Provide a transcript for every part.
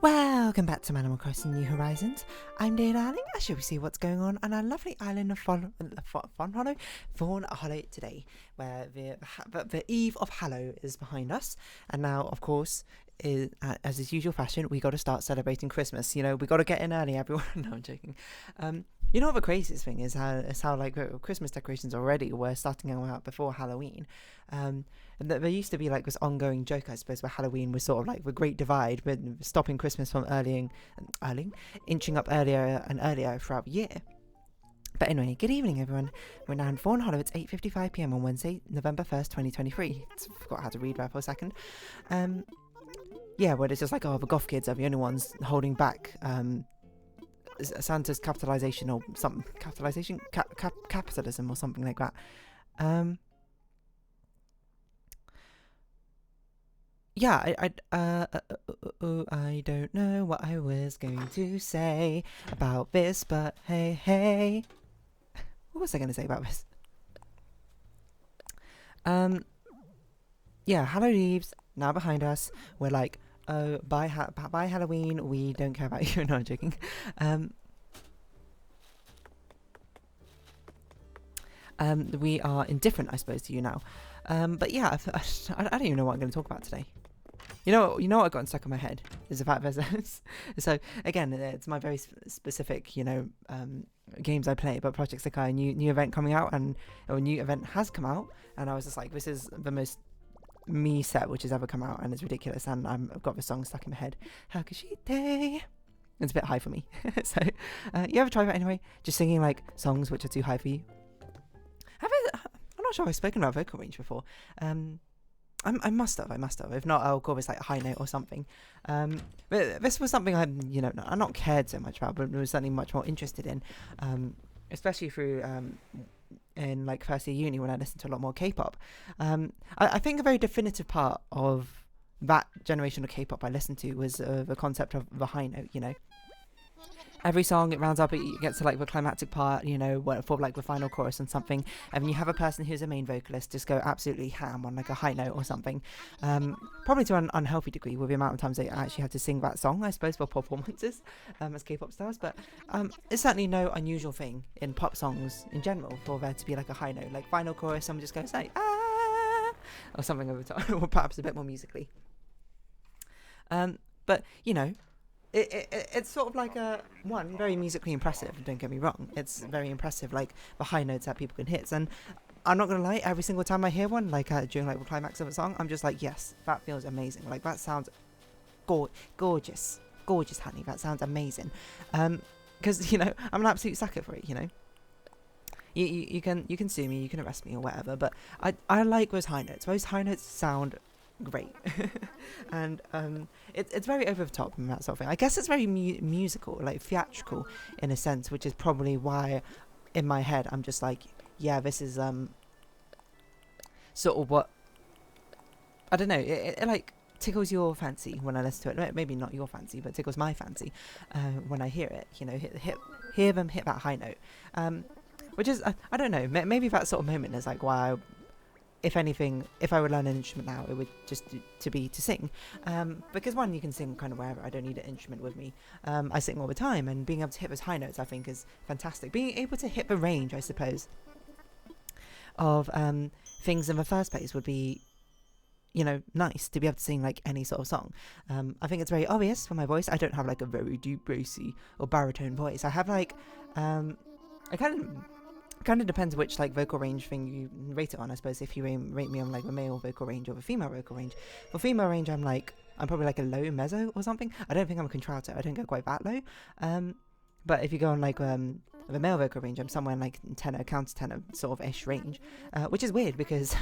Welcome back to Animal Crossing New Horizons. I'm Dear Darling. I shall we see what's going on our lovely island of Fawnhollow today, where the eve of Hallow is behind us, and now, of course, as is usual fashion, we got to start celebrating Christmas. You know, we got to get in early, everyone. No, I'm joking. You know what the craziest thing is? How like Christmas decorations already were starting out before Halloween. And there used to be like this ongoing joke, I suppose, where Halloween was sort of like the great divide, but stopping Christmas from inching up earlier and earlier throughout the year. But anyway, good evening, everyone. We're now in Fawnhollow. It's 8:55 p.m. on Wednesday, November 1st, 2023. I forgot how to read that for a second. Yeah, where it's just like, oh, the goth kids are the only ones holding back Santa's capitalization or something. Capitalization? Capitalism or something like that. Yeah, I don't know what I was going to say about this, but hey. What was I going to say about this? Yeah, Halloween Eve's now behind us. We're like, oh, by Halloween, we don't care about you. No, I'm joking. We are indifferent, I suppose, to you now. But yeah, I don't even know what I'm going to talk about today. You know what got stuck in my head is the fact there's so again, it's my very specific, games I play, but Project Sakai, new event coming out, and a new event has come out, and I was just like, this is the most me set which has ever come out, and it's ridiculous, and I've got the song stuck in my head. Hakashite. It's a bit high for me. So you ever try that anyway? Just singing like songs which are too high for you? I'm not sure I've spoken about vocal range before. I must have. If not, I'll call this like a high note or something. But this was something I'm not cared so much about, but was certainly much more interested in, especially through in like first year uni when I listened to a lot more K-pop. I think a very definitive part of that generation of K-pop I listened to was the concept of the high note. Every song, it rounds up, it gets to like the climactic part, for like the final chorus and something, and you have a person who's a main vocalist just go absolutely ham on like a high note or something, probably to an unhealthy degree with the amount of times they actually had to sing that song, I suppose, for performances as K-pop stars. But it's certainly no unusual thing in pop songs in general for there to be like a high note, like final chorus, someone just goes like ah, or something over top, or perhaps a bit more musically. But it's sort of like very musically impressive, don't get me wrong. It's very impressive, like the high notes that people can hit. And I'm not gonna lie, every single time I hear one, like during like the climax of a song, I'm just like, yes, that feels amazing. Like that sounds gorgeous, honey. That sounds amazing. Because I'm an absolute sucker for it. You can sue me, you can arrest me or whatever, but I like those high notes. Those high notes sound great. And it's very over the top and that sort of thing. I guess it's very musical, like theatrical in a sense, which is probably why in my head I'm just like, yeah, this is sort of what, I don't know, it like tickles your fancy when I listen to it. Maybe not your fancy, but tickles my fancy when I hear it, hear them hit that high note, which is I don't know, maybe that sort of moment is like why if anything, if I would learn an instrument now, it would just to sing. Because one, you can sing kind of wherever. I don't need an instrument with me. I sing all the time, and being able to hit those high notes, I think, is fantastic. Being able to hit the range, I suppose, of things in the first place would be, nice to be able to sing like any sort of song. I think it's very obvious for my voice. I don't have like a very deep, bassy or baritone voice. I have like, I kind of depends which like vocal range thing you rate it on, I suppose. If you rate me on like the male vocal range or the female vocal range. For female range, I'm probably like a low mezzo or something. I don't think I'm a contralto. I don't go quite that low. But if you go on like the male vocal range, I'm somewhere in like tenor, countertenor sort of ish range, which is weird because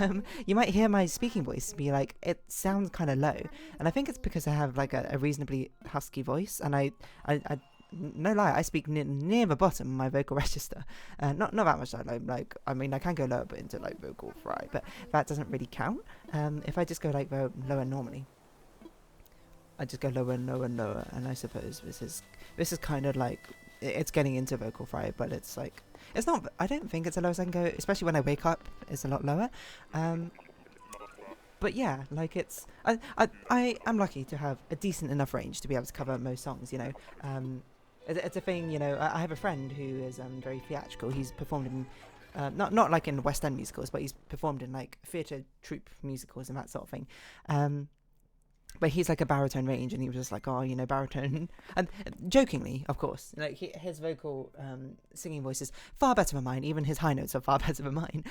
you might hear my speaking voice be like, it sounds kind of low, and I think it's because I have like a reasonably husky voice, and I no lie, I speak near the bottom of my vocal register. Not that much low. Like, I mean, I can go lower, but into like vocal fry, but that doesn't really count. If I just go like lower normally, I just go lower and lower and lower, and I suppose this is kind of like, it's getting into vocal fry, but it's like, it's not. I don't think it's the lowest I can go, especially when I wake up. It's a lot lower. but yeah, like I am lucky to have a decent enough range to be able to cover most songs. It's a thing. I have a friend who is very theatrical. He's performed in not like in West End musicals, but he's performed in like theatre troupe musicals and that sort of thing. But he's like a baritone range, and he was just like, oh, baritone, and jokingly, of course, like his vocal singing voice is far better than mine. Even his high notes are far better than mine,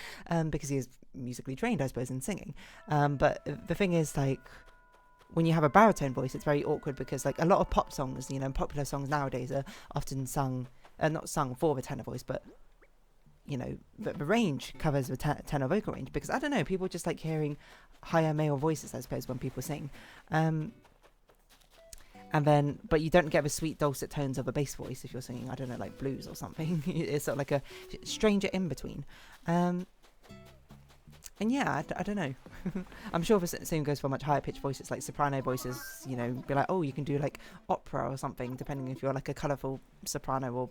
because he is musically trained, I suppose, in singing. But the thing is, like, when you have a baritone voice, it's very awkward because, like, a lot of pop songs, popular songs nowadays are often sung, not sung for the tenor voice, but the range covers the tenor vocal range, because I don't know, people just like hearing higher male voices, I suppose, when people sing. But you don't get the sweet dulcet tones of a bass voice if you're singing, I don't know, like blues or something. It's sort of like a stranger in between. And yeah, I don't know. I'm sure the same goes for much higher pitched voices, like soprano voices, be like, oh, you can do like opera or something, depending if you're like a colourful soprano, or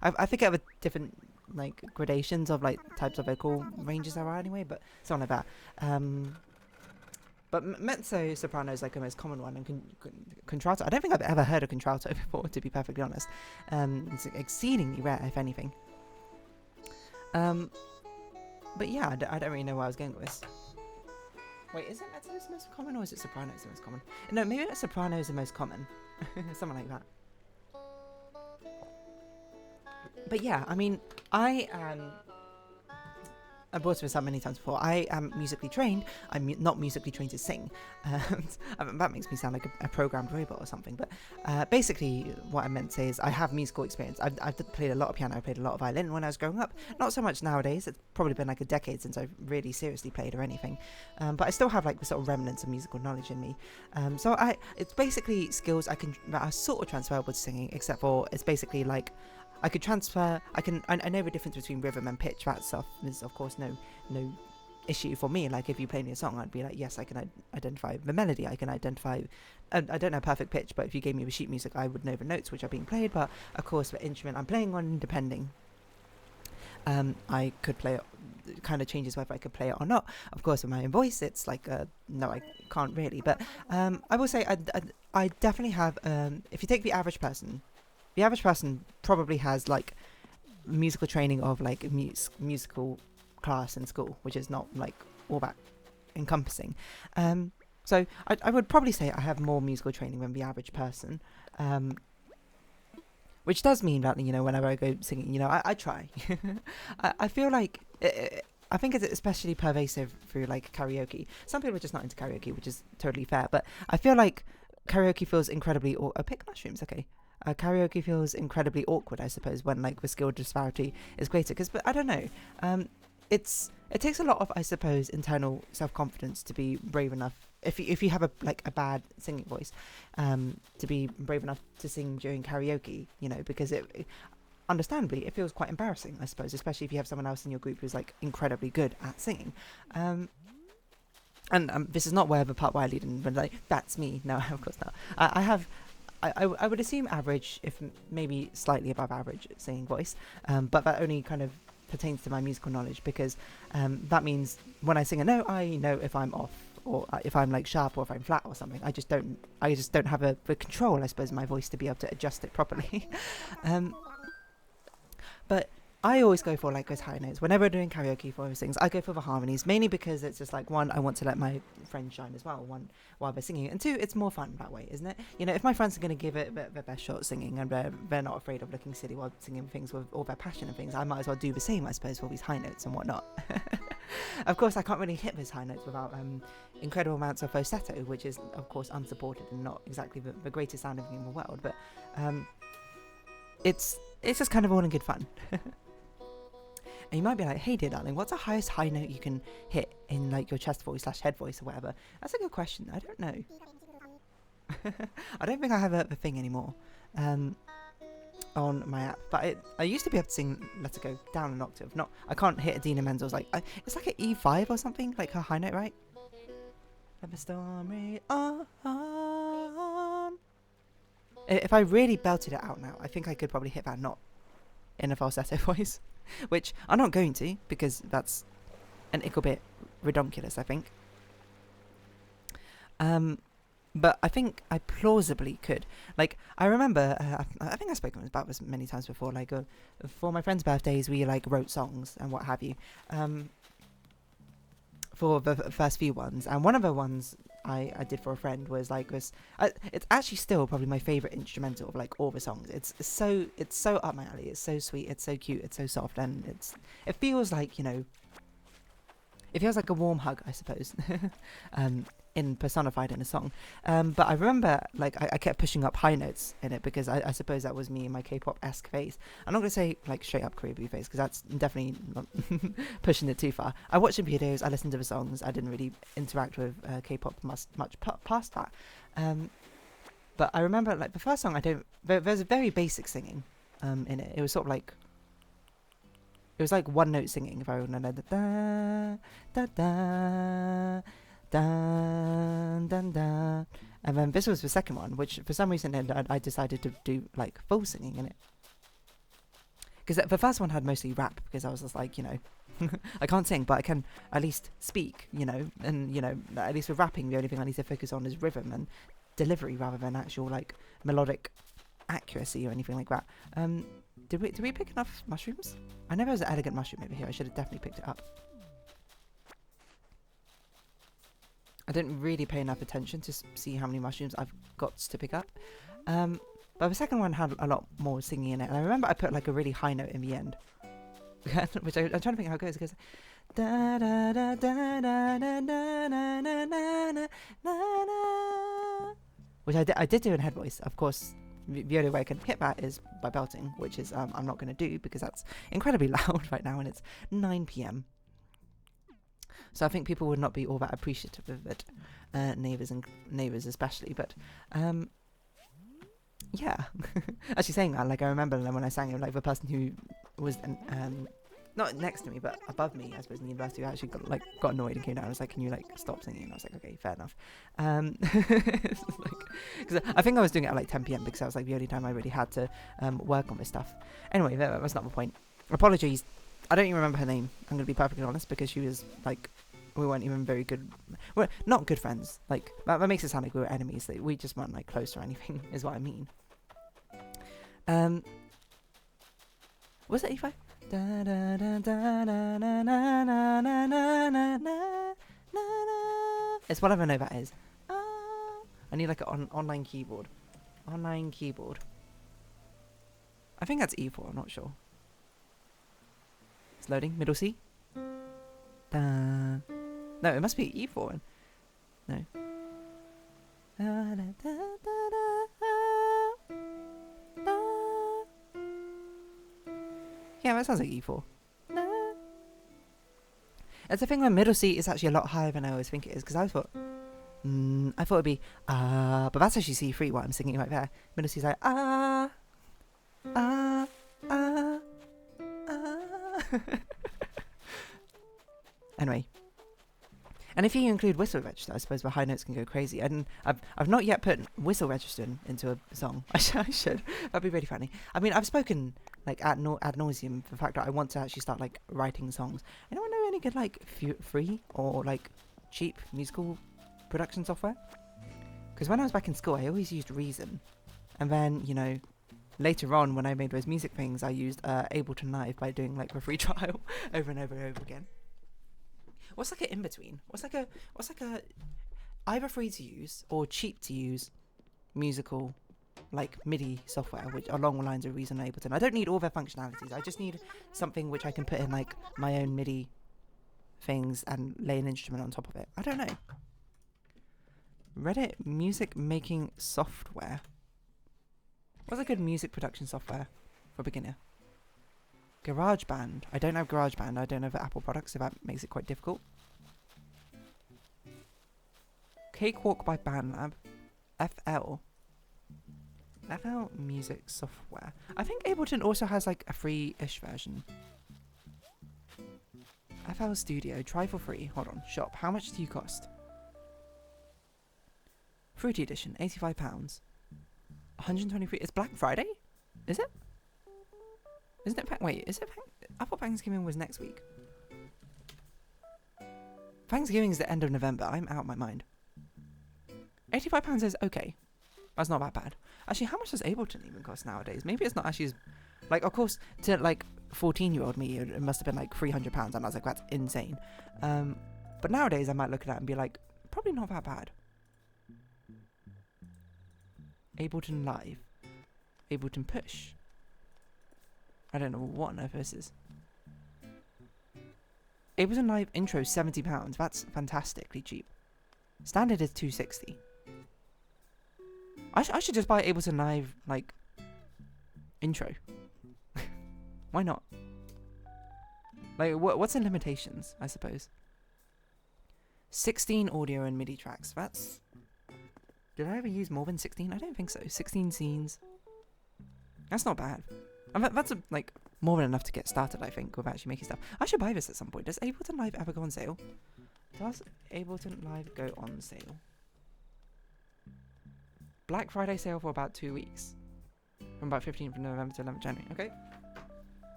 I forget the different like gradations of like types of vocal ranges there are anyway, but something like that. But mezzo soprano is like the most common one, and contralto, I don't think I've ever heard of contralto before, to be perfectly honest. It's exceedingly rare, if anything. But yeah, I don't really know where I was going with this. Wait, is it mezzo the most common, or is it soprano the most common? No, maybe soprano is the most common. Something like that. But yeah, I mean, I've brought this up many times before. I am musically trained. I'm not musically trained to sing. That makes me sound like a programmed robot or something. But basically, what I meant to say is I have musical experience. I've played a lot of piano. I played a lot of violin when I was growing up. Not so much nowadays. It's probably been like a decade since I've really seriously played or anything. But I still have like the sort of remnants of musical knowledge in me. So it's basically skills that are sort of transferable to singing, except for it's basically like, I could transfer, I know the difference between rhythm and pitch. That stuff is, of course, no issue for me. Like, if you play me a song, I'd be like, yes, I can identify the melody, I can identify, I don't know perfect pitch, but if you gave me the sheet music, I would know the notes which are being played. But, of course, the instrument I'm playing on, depending, I could play it, kind of changes whether I could play it or not. Of course, with my own voice, it's like, no, I can't really. But I will say, I definitely have, if you take the average person probably has like musical training of like musical class in school, which is not like all that encompassing. So I would probably say I have more musical training than the average person, which does mean that, whenever I go singing, I try. I feel like I think it's especially pervasive through like karaoke. Some people are just not into karaoke, which is totally fair, but I feel like karaoke feels incredibly pick mushrooms, okay. Karaoke feels incredibly awkward, I suppose, when like the skill disparity is greater. But I don't know, it takes a lot of, I suppose, internal self-confidence to be brave enough. If you have a bad singing voice, to be brave enough to sing during karaoke, because understandably it feels quite embarrassing, I suppose, especially if you have someone else in your group who's like incredibly good at singing. And this is not where the part where I lead in, but like, that's me. No, of course not. I would assume average, if maybe slightly above average singing voice, but that only kind of pertains to my musical knowledge, because that means when I sing a note, I know if I'm off, or if I'm like sharp, or if I'm flat or something. I just don't have the control, I suppose, in my voice to be able to adjust it properly. But I always go for like those high notes. Whenever I'm doing karaoke for those things, I go for the harmonies, mainly because it's just like, one, I want to let my friends shine as well, one, while they're singing, and two, it's more fun that way, isn't it? If my friends are going to give it their best shot singing, and they're not afraid of looking silly while singing things with all their passion and things, I might as well do the same, I suppose, for these high notes and whatnot. Of course, I can't really hit those high notes without incredible amounts of falsetto, which is, of course, unsupported and not exactly the greatest sounding thing in the world, but it's just kind of all in good fun. And you might be like, hey dear darling, what's the highest high note you can hit in like your chest voice / head voice or whatever? That's a good question. I don't know. I don't think I have a thing anymore on my app, but I used to be able to sing Let It Go down an octave. I can't hit Idina Menzel's it's like an E5 or something, like her high note, right? Let the storm rage on. If I really belted it out now, I think I could probably hit that knot in a falsetto voice. Which I'm not going to, because that's an ickle bit redonkulous, I think. But I think I plausibly could. Like, I remember, I think I've spoken about this many times before, like, for my friends' birthdays, we, like, wrote songs and what have you, for the first few ones. And one of the ones I did for a friend was, like, it's actually still probably my favourite instrumental of, like, all the songs. It's so up my alley, it's so sweet, it's so cute, it's so soft, and it feels like, you know, it feels like a warm hug, I suppose. Personified in a song. But I remember, like, I kept pushing up high notes in it because I suppose that was me in my K-pop-esque phase. I'm not going to say, like, straight up Korean phase, because that's definitely not pushing it too far. I watched the videos, I listened to the songs, I didn't really interact with K-pop much past that. But I remember, like, the first song, there's a very basic singing in it. It was sort of like, it was like one note singing, if I remember. Da da da dun dun dun. And then this was the second one, which for some reason I decided to do, like, full singing in it, because the first one had mostly rap, because I was just like, you know, I can't sing, but I can at least speak, you know, and, you know, at least with rapping, the only thing I need to focus on is rhythm and delivery rather than actual, like, melodic accuracy or anything like that. Did we pick enough mushrooms? I know there was an elegant mushroom over here. I should have definitely picked it up. I didn't really pay enough attention to see how many mushrooms I've got to pick up. But the second one had a lot more singing in it. And I remember I put, like, a really high note in the end. Which I'm trying to think how it goes. It goes da da da da da da da da da da da, which I did do in head voice. Of course, the only way I can hit that is by belting, which is I'm not going to do because that's incredibly loud right now and it's 9 p.m. So I think people would not be all that appreciative of it, neighbours especially. But yeah, actually saying that, like, I remember when I sang it, like, the person who was not next to me but above me, I suppose, in university, who actually got annoyed and came down. I was like, "Can you, like, stop singing?" And I was like, "Okay, fair enough." Because I think I was doing it at, like, 10 p.m. because that was, like, the only time I really had to work on this stuff. Anyway, that's not the point. Apologies. I don't even remember her name. I'm going to be perfectly honest, because she was, like, we weren't even very good. We're not good friends. Like, that makes it sound like we were enemies. Like, we just weren't, like, close or anything, is what I mean. Was it E5? Da da da da da na na na na na na na na. It's whatever note that is. I need, like, an online keyboard. Online keyboard. I think that's E4. I'm not sure. It's loading. Middle C. Da. No, it must be E4. No. Da, da, da, da, da, da. Yeah, that sounds like E4. Da. It's the thing when middle C is actually a lot higher than I always think it is, because I thought it'd be but that's actually C3, what I'm singing right there. Middle C is like Anyway. And if you include whistle register, I suppose the high notes can go crazy. And I've not yet put whistle register into a song. I should. That'd be really funny. I mean, I've spoken, like, ad nauseum for the fact that I want to actually start, like, writing songs. Anyone know any good, like, free or, like, cheap musical production software? Because when I was back in school, I always used Reason. And then, you know, later on when I made those music things, I used Ableton Live by doing, like, the free trial over and over and over again. What's, like, an in-between? What's like a either free to use or cheap to use musical, like, MIDI software, which along the lines of Reason and Ableton? I don't need all their functionalities. I just need something which I can put in, like, my own MIDI things and lay an instrument on top of it. I don't know. Reddit music making software. What's a good music production software for a beginner? GarageBand. I don't have GarageBand. I don't have Apple products, so that makes it quite difficult. Cakewalk by BandLab. FL music software. I think Ableton also has, like, a free-ish version. FL Studio. Try for free. Hold on. Shop. How much do you cost? Fruity Edition. £85. 123. It's Black Friday? Is it? Isn't it? Wait, is it? I thought Thanksgiving was next week. Thanksgiving is the end of November. I'm out of my mind. £85 is okay. That's not that bad. Actually, how much does Ableton even cost nowadays? Maybe it's not actually as... Like, of course, to, like, 14-year-old me, it must have been, like, £300. And I was like, that's insane. But nowadays, I might look at that and be like, probably not that bad. Ableton Live. Ableton Push. I don't know what on earth this is. Ableton Live intro, £70. That's fantastically cheap. Standard is £260. I should just buy Ableton Live, like, intro. Why not? Like, what's the limitations, I suppose? 16 audio and MIDI tracks. That's... Did I ever use more than 16? I don't think so. 16 scenes. That's not bad. That's, like, more than enough to get started, I think, with actually making stuff. I should buy this at some point. Does Ableton Live ever go on sale? Does Ableton Live go on sale? Black Friday sale for about 2 weeks. From about 15th of November to 11th January. Okay.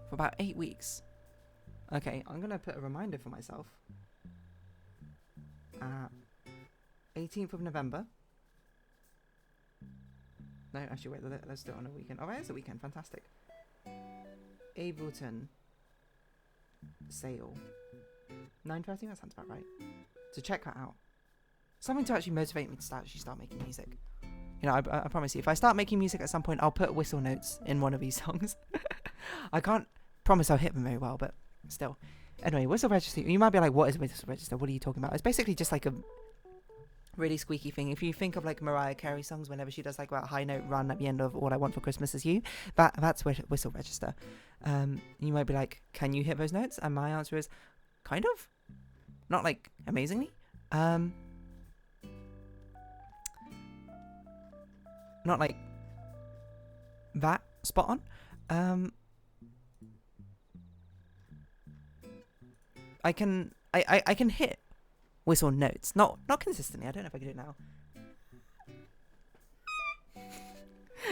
For about 8 weeks. Okay, I'm going to put a reminder for myself. 18th of November. No, actually, wait, let's do it on a weekend. Oh, it is a weekend. Fantastic. Ableton sale. 9:30? That sounds about right. So check that out. Something to actually motivate me to start making music. You know, I promise you, if I start making music at some point, I'll put whistle notes in one of these songs. I can't promise I'll hit them very well, but still. Anyway, whistle register. You might be like, what is whistle register? What are you talking about? It's basically just like a really squeaky thing. If you think of like Mariah Carey songs, whenever she does like that high note run at the end of All I Want for Christmas Is You, that's whistle register. You might be like, can you hit those notes? And my answer is, kind of. Not like amazingly. Not like that spot on. I can hit whistle notes, not consistently. I don't know if I can do it now.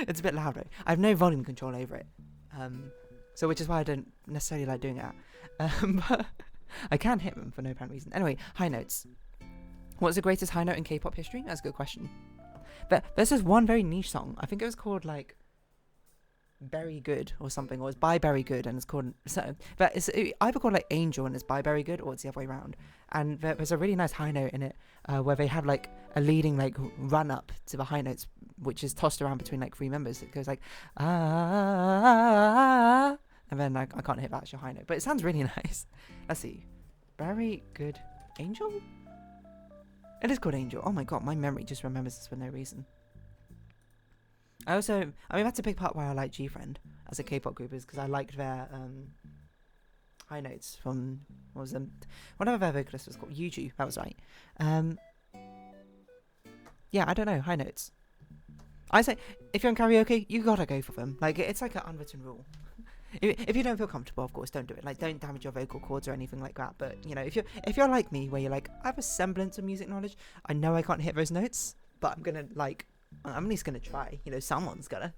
It's a bit loud though. I have no volume control over it, so which is why I don't necessarily like doing it. But I can hit them for no apparent reason. Anyway, high notes. What's the greatest high note in K-pop history? That's a good question. But there's this one very niche song. I think it was called like Very Good or something, or it's by Very Good, and it's called so. But it's either called like Angel and it's by Very Good, or it's the other way around. And there's a really nice high note in it where they have like a leading like run up to the high notes, which is tossed around between like three members. It goes like ah, and then I can't hit the actual high note, but it sounds really nice. Let's see, Very Good, Angel. It is called Angel. Oh my god, my memory just remembers this for no reason. That's a big part why I like G-Friend as a K-pop group, is because I liked their high notes from, what was them? Whatever their vocalist was called, Yuju, that was right. Yeah, I don't know, high notes. I say, if you're in karaoke, you gotta go for them. Like, it's like an unwritten rule. If you don't feel comfortable, of course, don't do it. Like, don't damage your vocal cords or anything like that. But, you know, if you're like me, where you're like, I have a semblance of music knowledge, I know I can't hit those notes, but I'm gonna, like, I'm at least gonna try. You know, someone's gonna.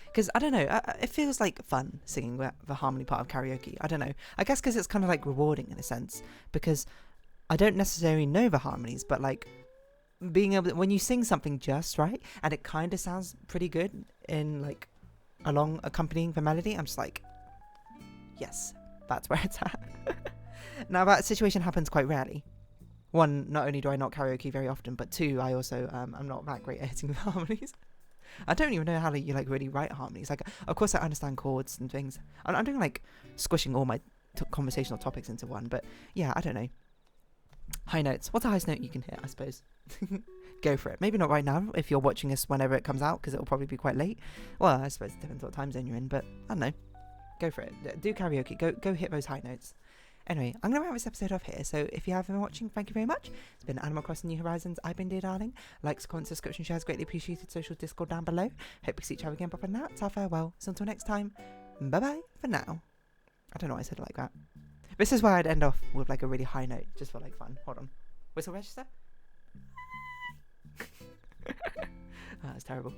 Because, I don't know, it feels like fun singing the harmony part of karaoke. I don't know. I guess because it's kind of, like, rewarding in a sense. Because I don't necessarily know the harmonies, but, like, being able to, when you sing something just right, and it kind of sounds pretty good in, like, along accompanying the melody, I'm just like, yes, that's where it's at. Now, that situation happens quite rarely. One, not only do I not karaoke very often, but two, I also I'm not that great at hitting the harmonies. I don't even know how you like really write harmonies. Like, of course I understand chords and things. I'm doing like squishing all my conversational topics into one, but yeah, I don't know. High notes. What's the highest note you can hit, I suppose? Go for it. Maybe not right now, if you're watching this whenever it comes out, because it'll probably be quite late. Well, I suppose it depends what time zone you're in, but I don't know. Go for it. Do karaoke. Go hit those high notes. Anyway, I'm going to wrap this episode off here, so if you have been watching, thank you very much. It's been Animal Crossing New Horizons. I've been Dear Darling. Likes, comments, subscription, shares, greatly appreciated. Social Discord down below. Hope we see each other again, but for now, it's our farewell. So until next time, bye-bye for now. I don't know why I said it like that. This is where I'd end off with like a really high note, just for like fun. Hold on. Whistle register? Oh, that's terrible.